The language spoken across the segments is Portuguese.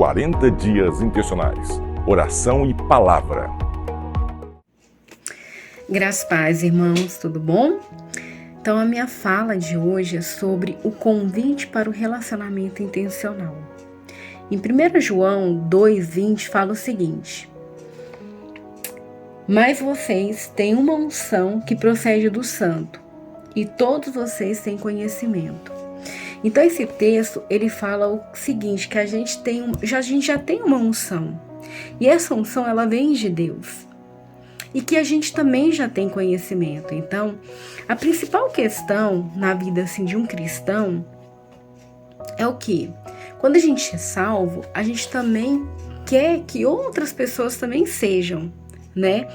40 dias intencionais. Oração e palavra. Graças a paz, irmãos, tudo bom? Então, a minha fala de hoje é sobre o convite para o relacionamento intencional. Em 1 João 2,20 fala o seguinte: mas vocês têm uma unção que procede do Santo, e todos vocês têm conhecimento. Então, esse texto, ele fala o seguinte, que a gente já tem uma unção. E essa unção, ela vem de Deus. E que a gente também já tem conhecimento. Então, a principal questão na vida assim, de um cristão é o quê? Quando a gente é salvo, a gente também quer que outras pessoas também sejam, né?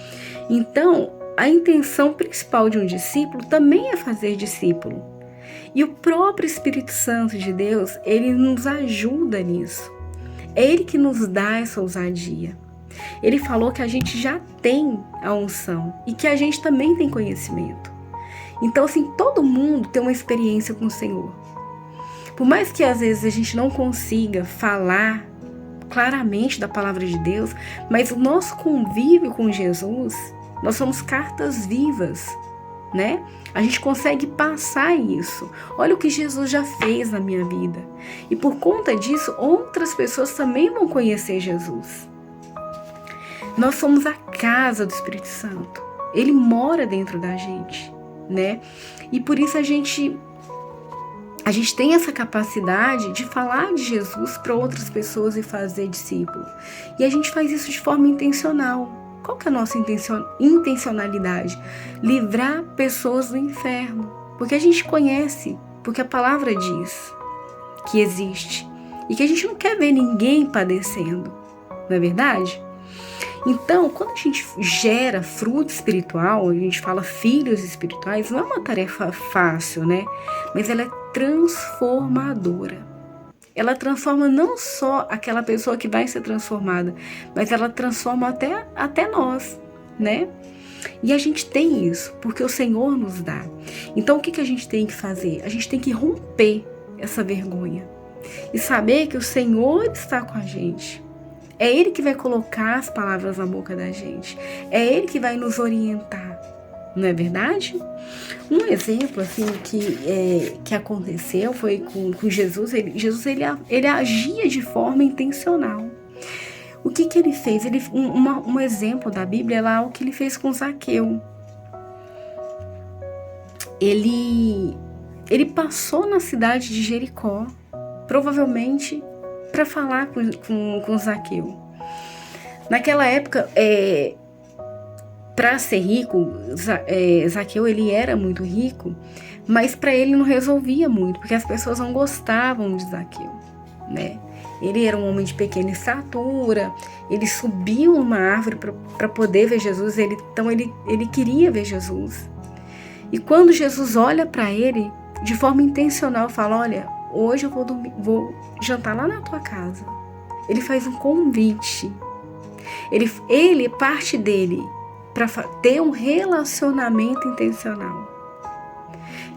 Então, a intenção principal de um discípulo também é fazer discípulo. E o próprio Espírito Santo de Deus, ele nos ajuda nisso. É ele que nos dá essa ousadia. Ele falou que a gente já tem a unção e que a gente também tem conhecimento. Então, assim, todo mundo tem uma experiência com o Senhor. Por mais que às vezes a gente não consiga falar claramente da palavra de Deus, mas o nosso convívio com Jesus, nós somos cartas vivas, né? A gente consegue passar isso. Olha o que Jesus já fez na minha vida. E por conta disso, outras pessoas também vão conhecer Jesus. Nós somos a casa do Espírito Santo. Ele mora dentro da gente, né? E por isso a gente tem essa capacidade de falar de Jesus para outras pessoas e fazer discípulo. E a gente faz isso de forma intencional. Qual que é a nossa intencionalidade? Livrar pessoas do inferno. Porque a gente conhece, porque a palavra diz que existe. E que a gente não quer ver ninguém padecendo. Não é verdade? Então, quando a gente gera fruto espiritual, a gente fala filhos espirituais, não é uma tarefa fácil, né? Mas ela é transformadora. Ela transforma não só aquela pessoa que vai ser transformada, mas ela transforma até nós, né? E a gente tem isso, porque o Senhor nos dá. Então, o que a gente tem que fazer? A gente tem que romper essa vergonha e saber que o Senhor está com a gente. É Ele que vai colocar as palavras na boca da gente. É Ele que vai nos orientar. Não é verdade? Um exemplo assim que aconteceu foi com Jesus. Ele agia de forma intencional. O que ele fez? Um exemplo da Bíblia é lá o que ele fez com Zaqueu. Ele passou na cidade de Jericó, provavelmente para falar com Zaqueu. Naquela época, para ser rico, Zaqueu ele era muito rico, mas para ele não resolvia muito, porque as pessoas não gostavam de Zaqueu, né? Ele era um homem de pequena estatura, ele subiu uma árvore para poder ver Jesus, então ele queria ver Jesus. E quando Jesus olha para ele, de forma intencional, fala: olha, hoje eu vou jantar lá na tua casa. Ele faz um convite. Ele parte dele para ter um relacionamento intencional.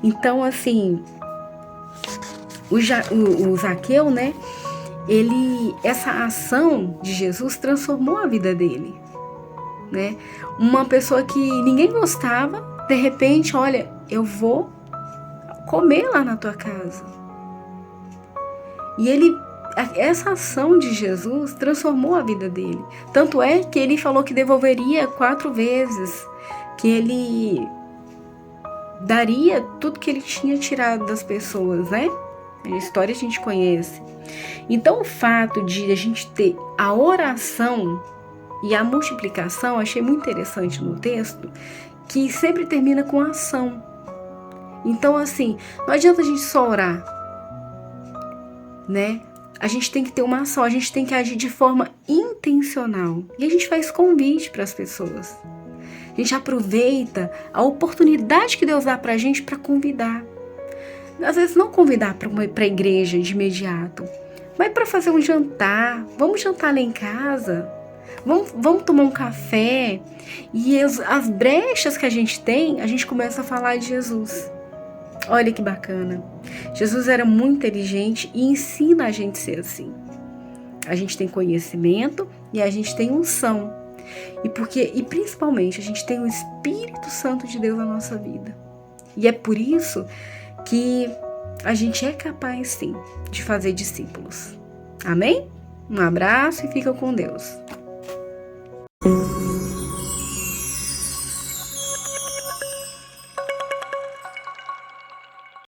Então, assim, o Zaqueu, né? Essa ação de Jesus transformou a vida dele, né? Uma pessoa que ninguém gostava, de repente, olha, eu vou comer lá na tua casa. E essa ação de Jesus transformou a vida dele. Tanto é que ele falou que devolveria 4 vezes, que ele daria tudo que ele tinha tirado das pessoas, né? A história a gente conhece. Então, o fato de a gente ter a oração e a multiplicação, achei muito interessante no texto, que sempre termina com ação. Então, assim, não adianta a gente só orar, né? A gente tem que ter uma ação, a gente tem que agir de forma intencional. E a gente faz convite para as pessoas. A gente aproveita a oportunidade que Deus dá para a gente para convidar. Às vezes não convidar para a igreja de imediato, mas para fazer um jantar. Vamos jantar lá em casa. Vamos tomar um café. E as brechas que a gente tem, a gente começa a falar de Jesus. Olha que bacana. Jesus era muito inteligente e ensina a gente a ser assim. A gente tem conhecimento e a gente tem unção. E principalmente a gente tem o Espírito Santo de Deus na nossa vida. E é por isso que a gente é capaz, sim, de fazer discípulos. Amém? Um abraço e fica com Deus.